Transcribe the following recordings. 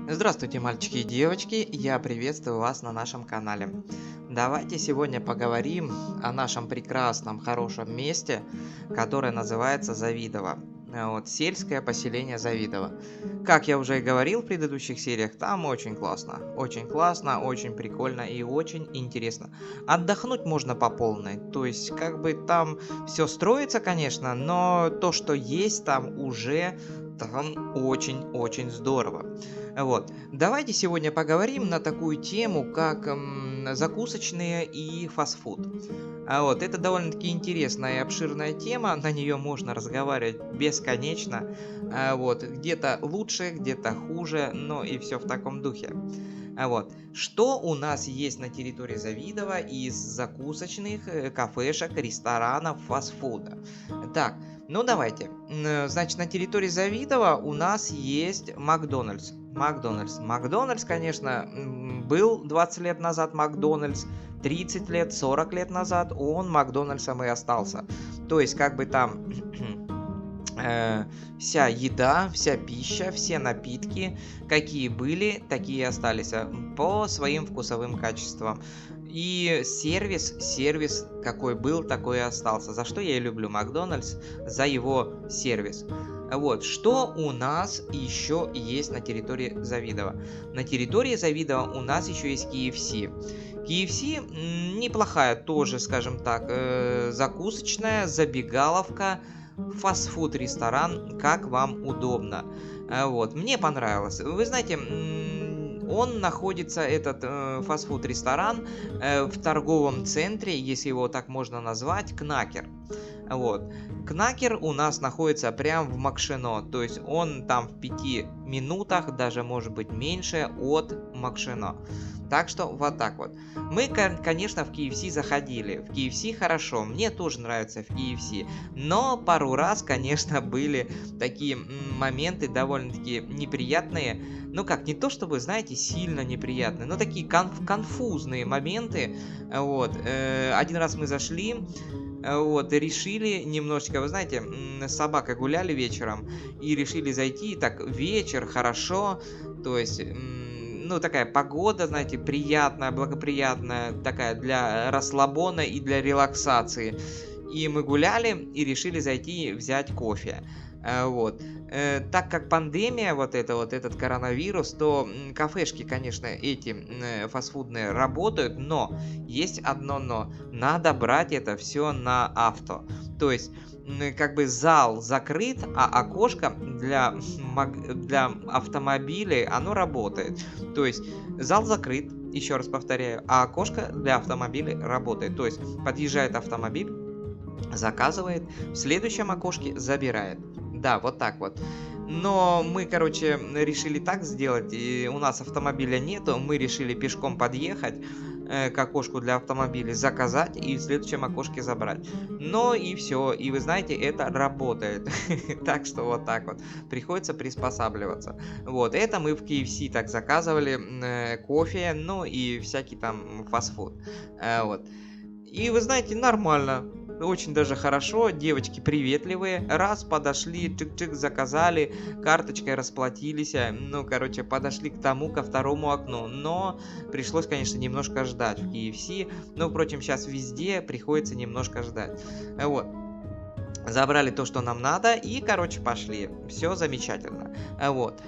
Здравствуйте, мальчики и девочки, я приветствую вас на нашем канале. Давайте сегодня поговорим о нашем прекрасном, хорошем месте, которое называется Завидово. Вот, сельское поселение Завидово. Как я уже и говорил в предыдущих сериях, там очень классно, очень прикольно и очень интересно. Отдохнуть можно по полной, то есть как бы там все строится, конечно, но то, что есть там уже, там очень-очень здорово. Вот. Давайте сегодня поговорим на такую тему, как закусочные и фастфуд. Вот. Это довольно-таки интересная и обширная тема, на нее можно разговаривать бесконечно. Вот. Где-то лучше, где-то хуже, но и все в таком духе. Вот. Что у нас есть на территории Завидова из закусочных, кафешек, ресторанов, фастфуда? Так, ну давайте. Значит, на территории Завидова у нас есть Макдональдс. Макдональдс, конечно, был 20 лет назад Макдональдс, 30 лет, 40 лет назад он Макдональдсом и остался. То есть, как бы там вся еда, вся пища, все напитки, какие были, такие и остались, по своим вкусовым качествам. И сервис какой был, такой и остался. За что я и люблю Макдональдс, за его сервис. Вот, что у нас еще есть на территории Завидова? На территории Завидова у нас еще есть KFC. KFC неплохая тоже, скажем так, закусочная, забегаловка, фастфуд ресторан, как вам удобно. Вот, мне понравилось. Вы знаете, он находится, этот фастфуд ресторан, в торговом центре, если его так можно назвать, Кнакер. Вот. Кнакер у нас находится прямо в Макшино, то есть он там в 5 минутах, даже может быть меньше, от Макшино. Так что вот так вот. Мы, конечно, в KFC заходили. В KFC хорошо, мне тоже нравится в KFC. Но пару раз, конечно, были такие моменты довольно-таки неприятные. Ну как, не то чтобы, знаете, сильно неприятные, но такие конфузные моменты. Вот. Один раз мы зашли, вот, и решили немножечко, вы знаете, с собакой гуляли вечером, и решили зайти, так, вечер, хорошо, то есть, ну, такая погода, знаете, приятная, благоприятная, такая для расслабона и для релаксации. И мы гуляли и решили зайти взять кофе. Вот. Так как пандемия, вот это вот этот коронавирус, то кафешки, конечно, эти фастфудные работают, но есть одно но. Надо брать это все на авто. То есть как бы зал закрыт, а окошко для автомобилей, оно работает. То есть зал закрыт, еще раз повторяю, а окошко для автомобилей работает. То есть подъезжает автомобиль, заказывает, в следующем окошке забирает. Да, вот так вот. Но мы, короче, решили так сделать, и у нас автомобиля нету, мы решили пешком подъехать к окошку для автомобиля, заказать и в следующем окошке забрать. Но и все, и вы знаете, это работает. Так что вот так вот. Приходится приспосабливаться. Вот, это мы в KFC так заказывали, кофе, ну и всякий там фастфуд. Вот. И вы знаете, нормально. Очень даже хорошо, девочки приветливые, раз подошли, чик-чик заказали, карточкой расплатились, ну, короче, подошли к тому, ко второму окну, но пришлось, конечно, немножко ждать в KFC, но, впрочем, сейчас везде приходится немножко ждать, вот. Забрали то, что нам надо, и, короче, пошли. Все замечательно. Вот.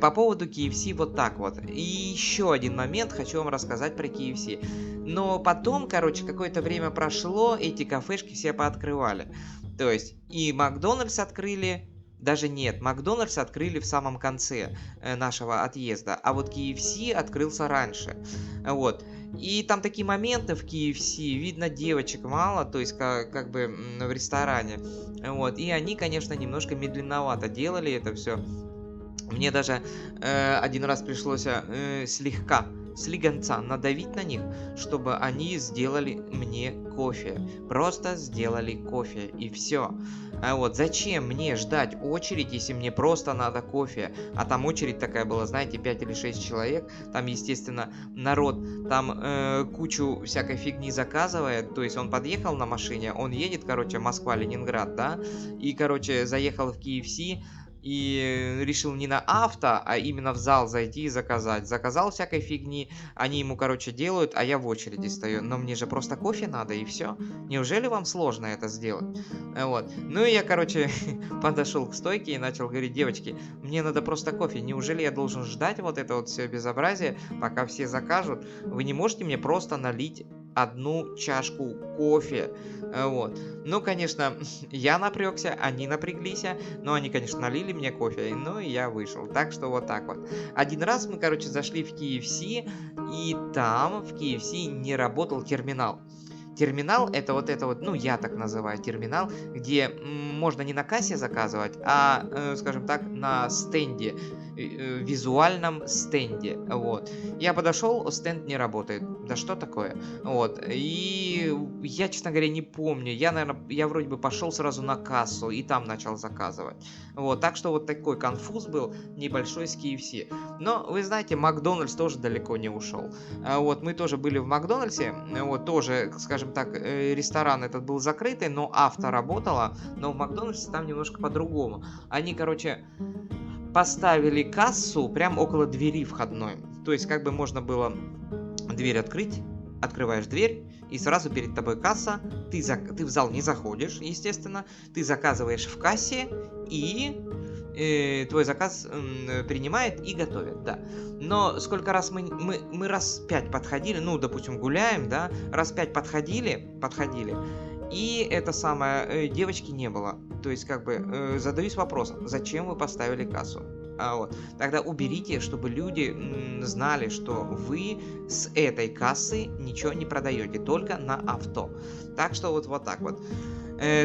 По поводу KFC вот так вот. И еще один момент хочу вам рассказать про KFC. Но потом, короче, какое-то время прошло, эти кафешки все пооткрывали. То есть и Макдональдс открыли, даже нет, Макдональдс открыли в самом конце нашего отъезда, а вот KFC открылся раньше. Вот. И там такие моменты в KFC, видно, девочек мало, то есть как бы в ресторане. Вот. И они, конечно, немножко медленновато делали это все. Мне даже один раз пришлось слегонца надавить на них, чтобы они сделали мне кофе. Просто сделали кофе, и все. А вот зачем мне ждать очередь, если мне просто надо кофе? А там очередь такая была, знаете, 5 или 6 человек. Там, естественно, народ там кучу всякой фигни заказывает. То есть он подъехал на машине, он едет, короче, Москва-Ленинград, да? И, короче, заехал в KFC. и решил не на авто, а именно в зал зайти и заказать. Заказал всякой фигни, они ему, короче, делают, а я в очереди стою. Но мне же просто кофе надо, и все. Неужели вам сложно это сделать? Вот. Ну и я, короче, подошел к стойке и начал говорить: девочки, мне надо просто кофе. Неужели я должен ждать вот это вот все безобразие, пока все закажут? Вы не можете мне просто налить одну чашку кофе? Вот. Ну, конечно, я напрягся, они напряглись, но они, конечно, налили мне кофе, ну и я вышел. Так что вот так вот. Один раз мы, короче, зашли в KFC, и там в KFC не работал терминал. Терминал это вот, ну я так называю терминал, где можно не на кассе заказывать, а, скажем так, на стенде, визуальном стенде, вот. Я подошел, стенд не работает. Да что такое? Вот. И я, честно говоря, не помню. Я вроде бы пошел сразу на кассу и там начал заказывать. Вот. Так что вот такой конфуз был небольшой с KFC. Но, вы знаете, Макдональдс тоже далеко не ушел. Вот. Мы тоже были в Макдональдсе. Вот. Тоже, скажем так, ресторан этот был закрытый, но авто работало. Но в Макдональдсе там немножко по-другому. Они, короче, поставили кассу прям около двери входной. То есть, как бы можно было дверь открыть, открываешь дверь, и сразу перед тобой касса, ты в зал не заходишь, естественно, ты заказываешь в кассе, и твой заказ принимает и готовит, да. Но сколько раз мы раз 5 подходили, ну, допустим, гуляем, да, раз 5 подходили, и это самое, девочки не было. То есть, как бы, задаюсь вопросом, зачем вы поставили кассу? Вот. Тогда уберите, чтобы люди знали, что вы с этой кассы ничего не продаете, только на авто. Так что вот так вот.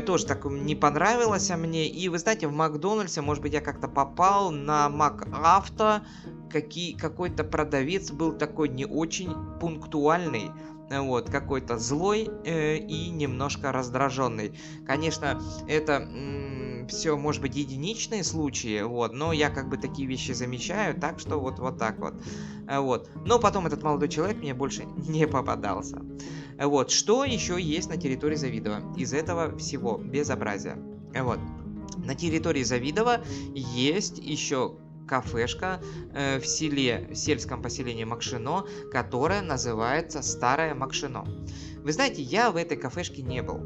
Тоже так не понравилось мне. И вы знаете, в Макдональдсе, может быть, я как-то попал на МакАвто. Какой-то продавец был такой не очень пунктуальный. Вот, какой-то злой и немножко раздраженный. Конечно, это все, может быть, единичные случаи, вот, но я как бы такие вещи замечаю, так что вот так вот. Вот. Но потом этот молодой человек мне больше не попадался. Вот. Что еще есть на территории Завидово из этого всего безобразия? Вот. На территории Завидово есть еще кафешка в сельском поселении Макшино, которая называется Старое Макшино. Вы знаете, я в этой кафешке не был.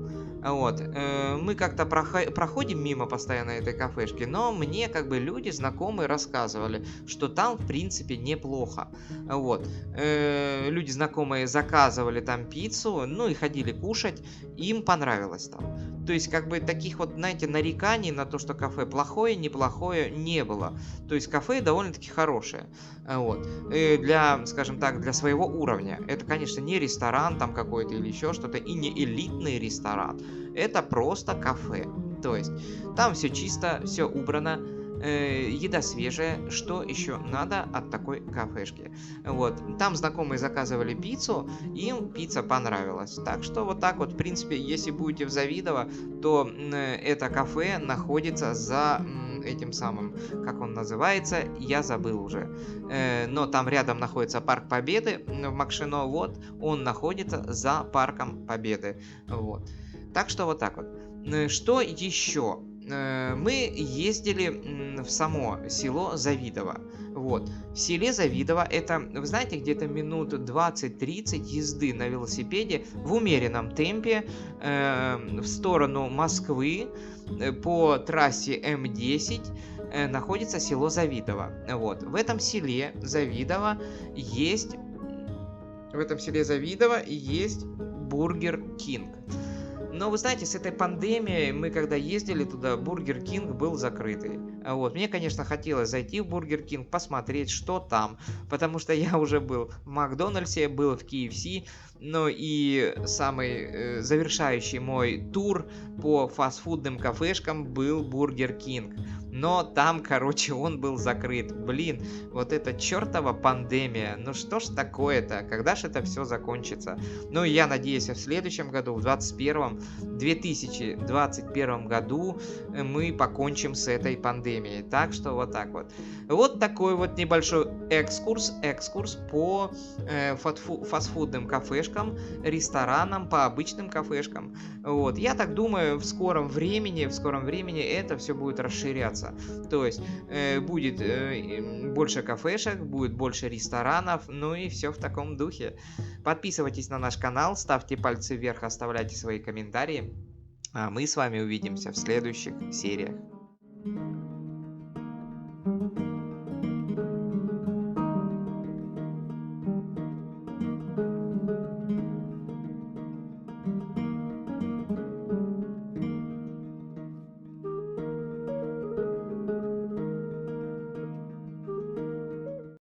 Вот. Мы как-то проходим мимо постоянно этой кафешки, но мне как бы люди знакомые рассказывали, что там в принципе неплохо. Вот. Люди знакомые заказывали там пиццу, ну и ходили кушать, им понравилось там. То есть как бы таких вот, знаете, нареканий на то, что кафе плохое, неплохое, не было. То есть кафе довольно-таки хорошее. Вот. Для, скажем так, для своего уровня. Это, конечно, не ресторан там какой-то или еще что-то, и не элитный ресторан. Это просто кафе. То есть там все чисто, все убрано, еда свежая, что еще надо от такой кафешки. Вот. Там знакомые заказывали пиццу, им пицца понравилась. Так что вот так вот, в принципе, если будете в Завидово, то это кафе находится за этим самым, как он называется, я забыл уже. Но там рядом находится Парк Победы в Макшино, вот, он находится за Парком Победы. Вот. Так что вот так вот. Что еще? Мы ездили в само село Завидово. Вот. В селе Завидово это, вы знаете, где-то минут 20-30 езды на велосипеде в умеренном темпе в сторону Москвы по трассе М10 находится село Завидово. Вот. В этом селе Завидово есть Бургер Кинг. Но вы знаете, с этой пандемией мы когда ездили туда, Бургер Кинг был закрытый. Вот. Мне, конечно, хотелось зайти в Бургер Кинг, посмотреть, что там. Потому что я уже был в Макдональдсе, был в KFC. Ну и самый завершающий мой тур по фастфудным кафешкам был Бургер Кинг. Но там, короче, он был закрыт. Блин, вот эта чертова пандемия. Ну что ж такое-то? Когда же это все закончится? Ну, я надеюсь, в следующем году, в 2021 году мы покончим с этой пандемией. Так что вот так вот. Вот такой вот небольшой экскурс по фастфудным кафешкам, ресторанам, по обычным кафешкам. Вот. Я так думаю, в скором времени это все будет расширяться. развиваться. То есть будет больше кафешек, будет больше ресторанов, ну и все в таком духе. Подписывайтесь на наш канал, ставьте пальцы вверх, оставляйте свои комментарии. А мы с вами увидимся в следующих сериях.